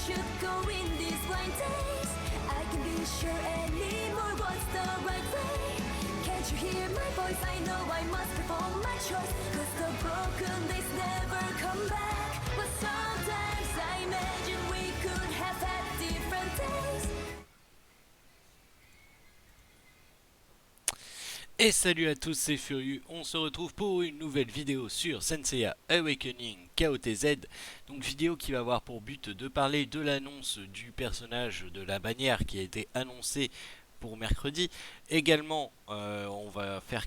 should go in these blind days. I can be sure anymore what's the right way. Can't you hear my voice? I know I must perform my choice. Cause the broken days never come back. But sometimes I imagine we could have had different days. Et salut à tous, c'est Furieux, on se retrouve pour une nouvelle vidéo sur Senseiya Awakening KOTZ. Donc vidéo qui va avoir pour but de parler de l'annonce du personnage de la bannière qui a été annoncée pour mercredi. Également on va faire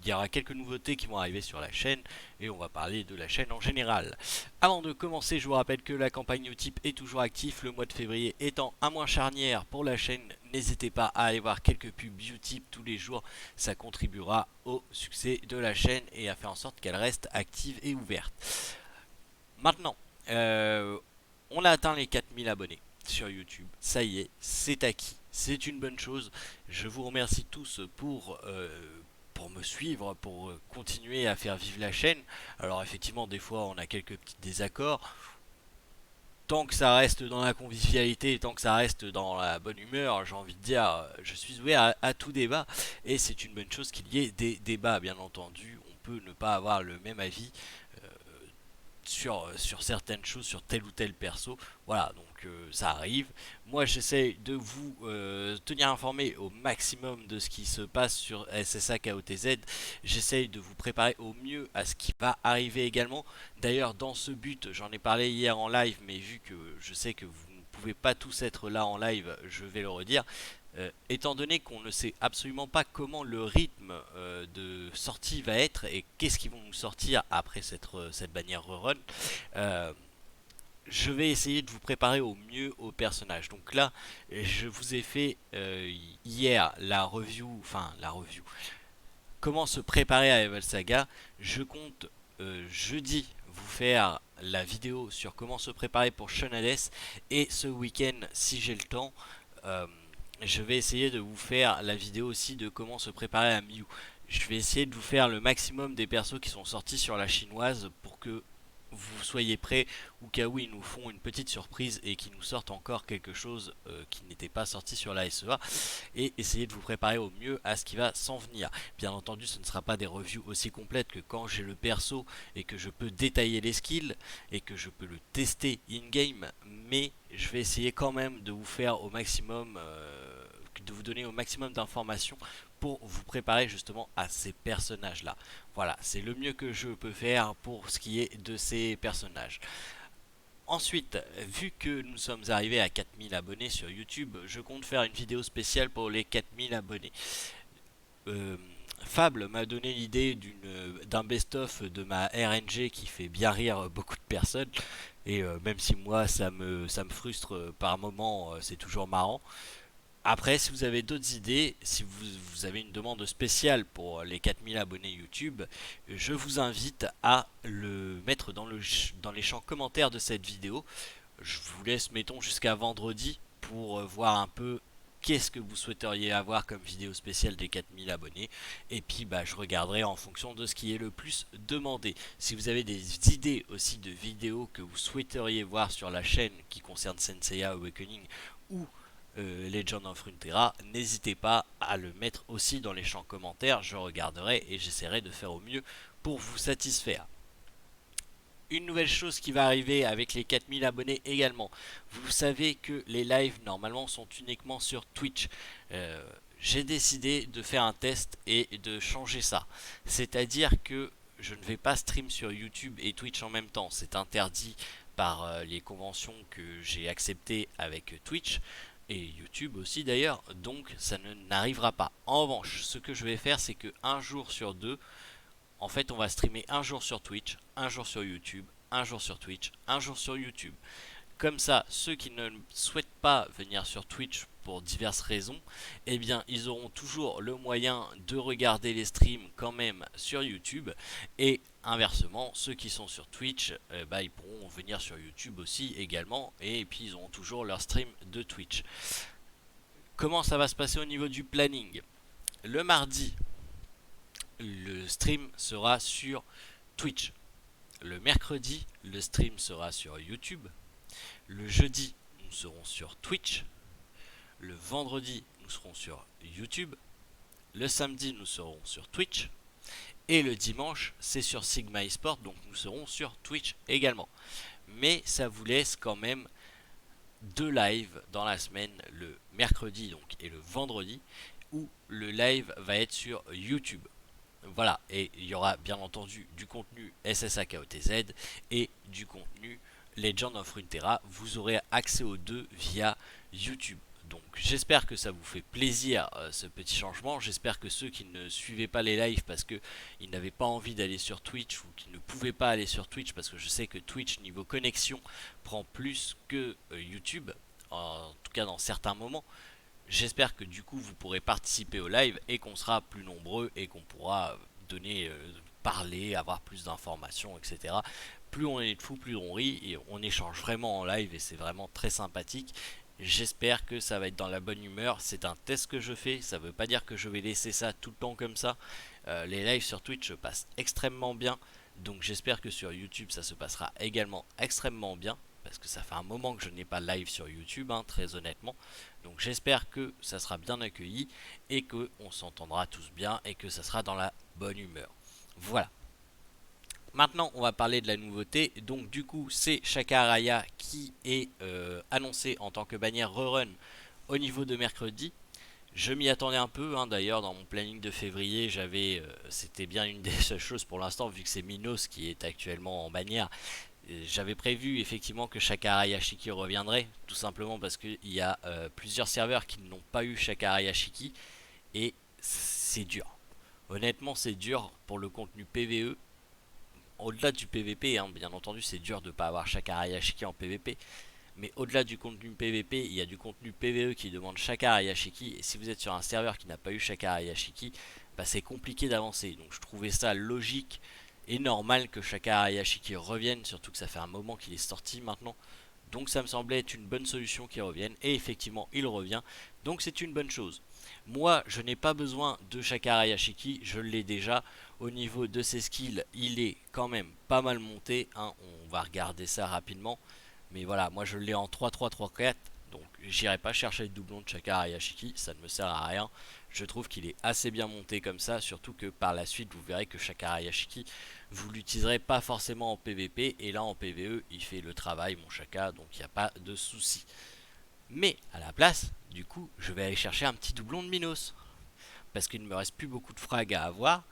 il y aura quelques nouveautés qui vont arriver sur la chaîne et on va parler de la chaîne en général. Avant de commencer, je vous rappelle que la campagne Utip est toujours active, le mois de février étant un mois charnière pour la chaîne. N'hésitez pas à aller voir quelques pubs Utip tous les jours, ça contribuera au succès de la chaîne et à faire en sorte qu'elle reste active et ouverte. Maintenant, on a atteint les 4000 abonnés sur YouTube, ça y est, c'est acquis, c'est une bonne chose. Je vous remercie tous pour me suivre, pour continuer à faire vivre la chaîne. Alors effectivement des fois on a quelques petits désaccords. Tant que ça reste dans la convivialité, tant que ça reste dans la bonne humeur, j'ai envie de dire, je suis ouvert à tout débat. Et c'est une bonne chose qu'il y ait des débats, bien entendu. On peut ne pas avoir le même avis sur certaines choses, sur tel ou tel perso. Voilà, donc ça arrive. Moi j'essaie de vous tenir informé au maximum de ce qui se passe sur SSA KOTZ. J'essaie de vous préparer au mieux à ce qui va arriver également. D'ailleurs dans ce but, j'en ai parlé hier en live, mais vu que je sais que vous ne pouvez pas tous être là en live, je vais le redire. Étant donné qu'on ne sait absolument pas comment le rythme de sortie va être et qu'est-ce qu'ils vont nous sortir après cette bannière rerun, je vais essayer de vous préparer au mieux au personnage. Donc là, je vous ai fait hier la review, comment se préparer à Evil Saga. Je compte jeudi vous faire la vidéo sur comment se préparer pour Shonades et ce week-end, si j'ai le temps, je vais essayer de vous faire la vidéo aussi de comment se préparer à Miu. Je vais essayer de vous faire le maximum des persos qui sont sortis sur la chinoise pour que vous soyez prêts au cas où ils nous font une petite surprise et qu'ils nous sortent encore quelque chose qui n'était pas sorti sur la SEA, et essayer de vous préparer au mieux à ce qui va s'en venir. Bien entendu, ce ne sera pas des reviews aussi complètes que quand j'ai le perso et que je peux détailler les skills et que je peux le tester in-game, mais je vais essayer quand même de vous faire au maximum, de vous donner au maximum d'informations pour vous préparer justement à ces personnages là. Voilà, c'est le mieux que je peux faire pour ce qui est de ces personnages. Ensuite, vu que nous sommes arrivés à 4000 abonnés sur YouTube, je compte faire une vidéo spéciale pour les 4000 abonnés. Fable m'a donné l'idée d'un best-of de ma RNG qui fait bien rire beaucoup de personnes. Et même si moi ça me frustre par moments, c'est toujours marrant. Après, si vous avez d'autres idées, si vous avez une demande spéciale pour les 4000 abonnés YouTube, je vous invite à le mettre dans les champs commentaires de cette vidéo. Je vous laisse, mettons, jusqu'à vendredi pour voir un peu qu'est-ce que vous souhaiteriez avoir comme vidéo spéciale des 4000 abonnés. Et puis, je regarderai en fonction de ce qui est le plus demandé. Si vous avez des idées aussi de vidéos que vous souhaiteriez voir sur la chaîne qui concernent Senseiya Awakening ou Legend of Runeterra, n'hésitez pas à le mettre aussi dans les champs commentaires, je regarderai et j'essaierai de faire au mieux pour vous satisfaire. Une nouvelle chose qui va arriver avec les 4000 abonnés également, vous savez que les lives normalement sont uniquement sur Twitch. J'ai décidé de faire un test et de changer ça, c'est à dire que je ne vais pas stream sur YouTube et Twitch en même temps, c'est interdit par les conventions que j'ai acceptées avec Twitch et YouTube aussi d'ailleurs, donc ça n'arrivera pas. En revanche, ce que je vais faire, c'est que un jour sur deux, en fait on va streamer un jour sur Twitch, un jour sur YouTube, un jour sur Twitch, un jour sur YouTube. Comme ça, ceux qui ne souhaitent pas venir sur Twitch pour diverses raisons, eh bien ils auront toujours le moyen de regarder les streams quand même sur YouTube. Et inversement, ceux qui sont sur Twitch, ils pourront venir sur YouTube aussi également. Et puis ils auront toujours leur stream de Twitch. Comment ça va se passer au niveau du planning? Le mardi, le stream sera sur Twitch. Le mercredi, le stream sera sur YouTube. Le jeudi, nous serons sur Twitch. Le vendredi, nous serons sur YouTube. Le samedi, nous serons sur Twitch. Et le dimanche, c'est sur Sigma eSport, donc nous serons sur Twitch également. Mais ça vous laisse quand même 2 lives dans la semaine, le mercredi donc et le vendredi, où le live va être sur YouTube. Voilà, et il y aura bien entendu du contenu SSAKOTZ et du contenu Legend of Runeterra. Vous aurez accès aux deux via YouTube. Donc j'espère que ça vous fait plaisir ce petit changement. J'espère que ceux qui ne suivaient pas les lives parce qu'ils n'avaient pas envie d'aller sur Twitch ou qui ne pouvaient pas aller sur Twitch, parce que je sais que Twitch niveau connexion prend plus que YouTube, en tout cas dans certains moments. J'espère que du coup vous pourrez participer au live et qu'on sera plus nombreux et qu'on pourra donner, parler, avoir plus d'informations, etc. Plus on est de fous, plus on rit et on échange vraiment en live et c'est vraiment très sympathique. J'espère que ça va être dans la bonne humeur. C'est un test que je fais, ça veut pas dire que je vais laisser ça tout le temps comme ça. Les lives sur Twitch se passent extrêmement bien, donc j'espère que sur YouTube ça se passera également extrêmement bien, parce que ça fait un moment que je n'ai pas live sur YouTube, hein, très honnêtement. Donc j'espère que ça sera bien accueilli et que on s'entendra tous bien et que ça sera dans la bonne humeur. Voilà. Maintenant, on va parler de la nouveauté. Donc du coup, c'est Shaka Araya qui est annoncé en tant que bannière rerun au niveau de mercredi. Je m'y attendais un peu, hein, d'ailleurs dans mon planning de février, c'était bien une des seules choses pour l'instant, vu que c'est Minos qui est actuellement en bannière. J'avais prévu effectivement que Shakara Yashiki reviendrait, tout simplement parce qu'il y a plusieurs serveurs qui n'ont pas eu Shakara Yashiki et c'est dur. Honnêtement, c'est dur pour le contenu PVE. Au-delà du PVP, hein, bien entendu, c'est dur de ne pas avoir Shakara Yashiki en PVP. Mais au-delà du contenu PVP, il y a du contenu PVE qui demande Shakara Yashiki. Et si vous êtes sur un serveur qui n'a pas eu Shakara Yashiki, bah c'est compliqué d'avancer. Donc je trouvais ça logique et normal que Shakara Yashiki revienne, surtout que ça fait un moment qu'il est sorti maintenant. Donc ça me semblait être une bonne solution qu'il revienne. Et effectivement, il revient. Donc c'est une bonne chose. Moi, je n'ai pas besoin de Shakara Yashiki, je l'ai déjà. Au niveau de ses skills, il est quand même pas mal monté, hein. On va regarder ça rapidement. Mais voilà, moi je l'ai en 3-3-3-4. Donc j'irai pas chercher le doublon de Shakara Yashiki, ça ne me sert à rien. Je trouve qu'il est assez bien monté comme ça, surtout que par la suite vous verrez que Shakara Yashiki, vous l'utiliserez pas forcément en PVP, et là en PVE il fait le travail mon Shaka, donc il n'y a pas de souci. Mais à la place, du coup, je vais aller chercher un petit doublon de Minos, parce qu'il ne me reste plus beaucoup de frags à avoir.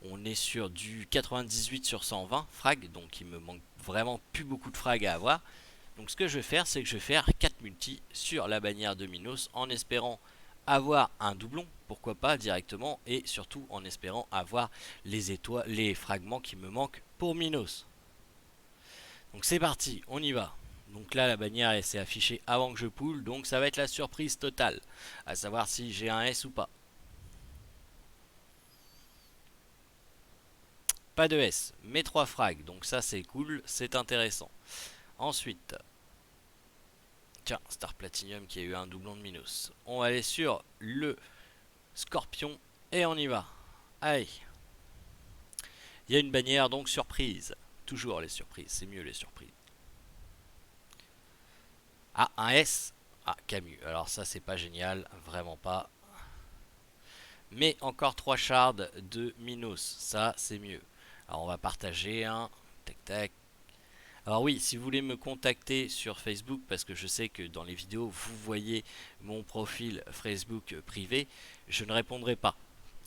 On est sur du 98 sur 120 frags, donc il me manque vraiment plus beaucoup de frags à avoir. Donc ce que je vais faire, c'est que je vais faire 4 multi sur la bannière de Minos en espérant avoir un doublon, pourquoi pas directement, et surtout en espérant avoir les fragments qui me manquent pour Minos. Donc c'est parti, on y va. Donc là la bannière elle s'est affichée avant que je pull, donc ça va être la surprise totale, à savoir si j'ai un S ou pas. Pas de S, mais 3 frags, donc ça c'est cool, c'est intéressant. Ensuite, tiens, Star Platinum qui a eu un doublon de Minos. On va aller sur le Scorpion et on y va. Allez. Il y a une bannière donc surprise. Toujours les surprises, c'est mieux les surprises. Ah, un S. Ah, Camus. Alors ça c'est pas génial, vraiment pas. Mais encore 3 shards de Minos, ça c'est mieux. Alors on va partager un. Tac tac. Alors oui, si vous voulez me contacter sur Facebook, parce que je sais que dans les vidéos vous voyez mon profil Facebook privé, je ne répondrai pas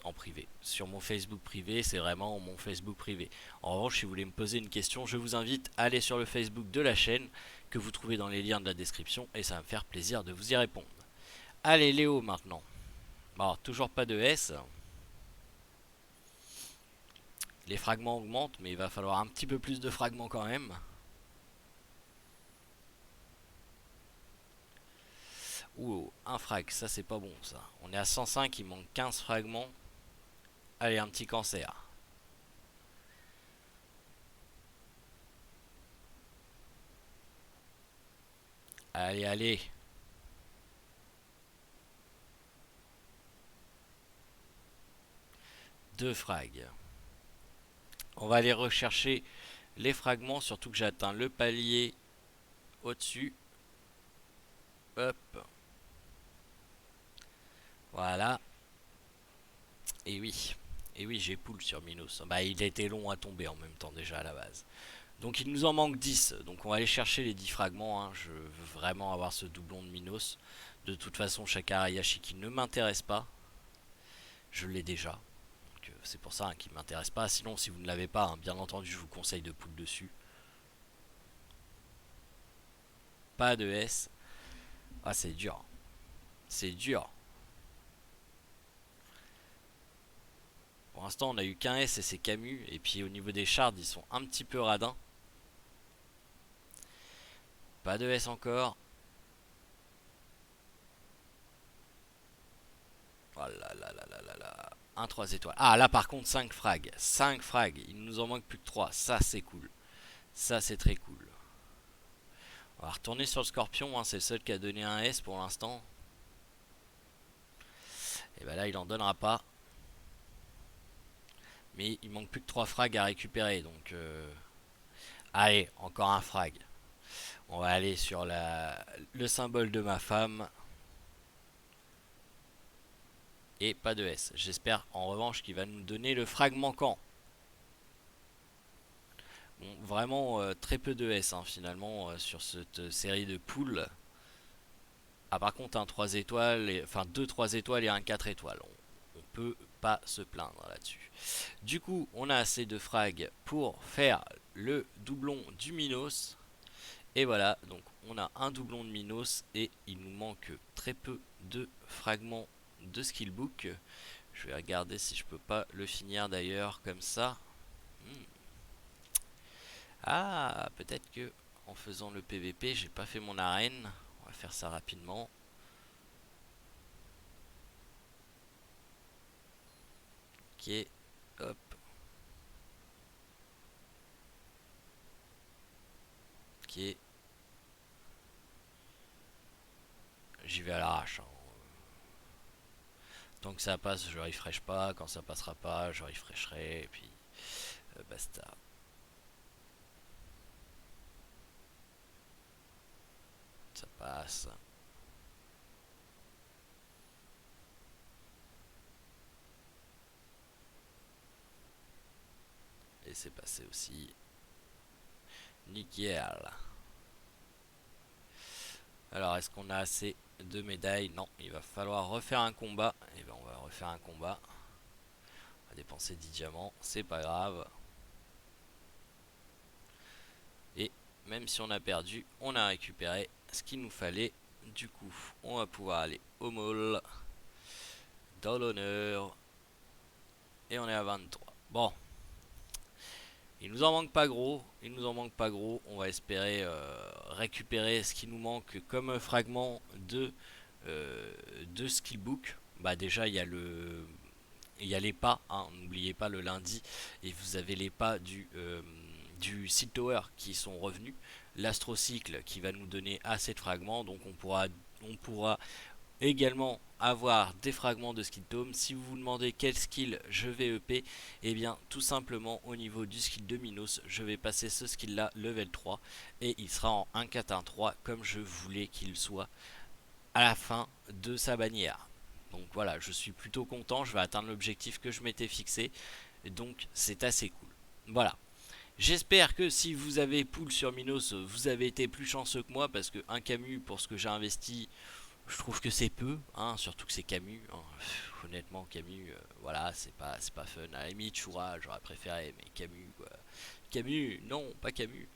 en privé. Sur mon Facebook privé, c'est vraiment mon Facebook privé. En revanche, si vous voulez me poser une question, je vous invite à aller sur le Facebook de la chaîne, que vous trouvez dans les liens de la description, et ça va me faire plaisir de vous y répondre. Allez Léo maintenant. Alors toujours pas de S. Les fragments augmentent, mais il va falloir un petit peu plus de fragments quand même. Ouh, un frag, ça c'est pas bon ça. On est à 105, il manque 15 fragments. Allez, un petit cancer. Allez, allez. Deux frags. On va aller rechercher les fragments, surtout que j'ai atteint le palier au-dessus. Hop. Voilà. Et oui. Et oui, j'ai poule sur Minos. Bah, il a été long à tomber en même temps déjà à la base. Donc il nous en manque 10. Donc on va aller chercher les 10 fragments. Hein. Je veux vraiment avoir ce doublon de Minos. De toute façon, Shakara Yashiki ne m'intéresse pas. Je l'ai déjà. C'est pour ça qu'il ne m'intéresse pas. Sinon, si vous ne l'avez pas, hein, bien entendu, je vous conseille de poule dessus. Pas de S. Ah, c'est dur. C'est dur. Pour l'instant, on a eu qu'un S et c'est Camus. Et puis au niveau des shards, ils sont un petit peu radins. Pas de S encore. Oh là là là là là là. Un 3 étoiles. Ah là par contre 5 frags. 5 frags. Il nous en manque plus que 3. Ça c'est cool. Ça c'est très cool. On va retourner sur le scorpion. Hein. C'est le seul qui a donné un S pour l'instant. Et bah là il en donnera pas. Mais il manque plus que 3 frags à récupérer. Donc allez, encore un frag. On va aller sur le symbole de ma femme. Et pas de S. J'espère en revanche qu'il va nous donner le frag manquant. Bon, vraiment très peu de S hein, finalement sur cette série de poules. Ah par contre un 3 étoiles, enfin 2 3 étoiles et un 4 étoiles. On peut pas se plaindre là-dessus. Du coup on a assez de frag pour faire le doublon du Minos. Et voilà, donc on a un doublon de Minos et il nous manque très peu de fragments de skillbook. Je vais regarder si je peux pas le finir d'ailleurs comme ça. Ah, peut-être que en faisant le PVP, j'ai pas fait mon arène. On va faire ça rapidement. Ok, hop. Ok. J'y vais à l'arrache. Hein. Tant que ça passe, je refresh pas. Quand ça passera pas, je refresherai. Et puis, basta. Ça passe. Et c'est passé aussi. Nickel. Alors, est-ce qu'on a assez de médailles? Non, il va falloir refaire un combat. Et ben, on va refaire un combat. On va dépenser 10 diamants, c'est pas grave. Et même si on a perdu, on a récupéré ce qu'il nous fallait. Du coup, on va pouvoir aller au mall. Dans l'honneur. Et on est à 23. Bon. Il nous en manque pas gros. Il nous en manque pas gros. On va espérer récupérer ce qui nous manque comme fragment de skillbook. Bah déjà il y a il y a les pas, hein, n'oubliez pas le lundi, et vous avez les pas du Seal Tower qui sont revenus, l'astrocycle qui va nous donner assez de fragments, donc on pourra également avoir des fragments de skill tome. Si vous vous demandez quel skill je vais EP, et bien tout simplement au niveau du skill de Minos, je vais passer ce skill là level 3 et il sera en 1-4-1-3 comme je voulais qu'il soit à la fin de sa bannière. Donc voilà, je suis plutôt content, je vais atteindre l'objectif que je m'étais fixé, donc c'est assez cool. Voilà. J'espère que si vous avez pool sur Minos, vous avez été plus chanceux que moi, parce que un Camus pour ce que j'ai investi, je trouve que c'est peu, hein, surtout que c'est Camus. Hein. Honnêtement, Camus, voilà, c'est pas fun. À la limite, Choura, j'aurais préféré, mais Camus, quoi. Camus, non, pas Camus,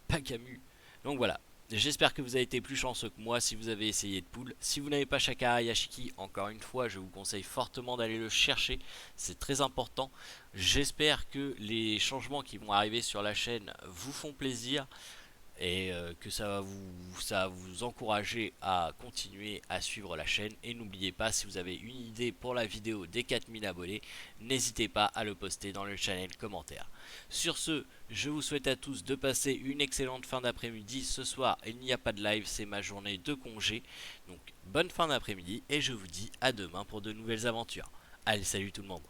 pas Camus. Donc voilà. J'espère que vous avez été plus chanceux que moi si vous avez essayé de pool. Si vous n'avez pas Shakara Yashiki, encore une fois, je vous conseille fortement d'aller le chercher. C'est très important. J'espère que les changements qui vont arriver sur la chaîne vous font plaisir et que ça va vous encourager à continuer à suivre la chaîne. Et n'oubliez pas, si vous avez une idée pour la vidéo des 4000 abonnés, n'hésitez pas à le poster dans le channel commentaire. Sur ce, je vous souhaite à tous de passer une excellente fin d'après-midi. Ce soir, il n'y a pas de live, c'est ma journée de congé. Donc bonne fin d'après-midi et je vous dis à demain pour de nouvelles aventures. Allez, salut tout le monde.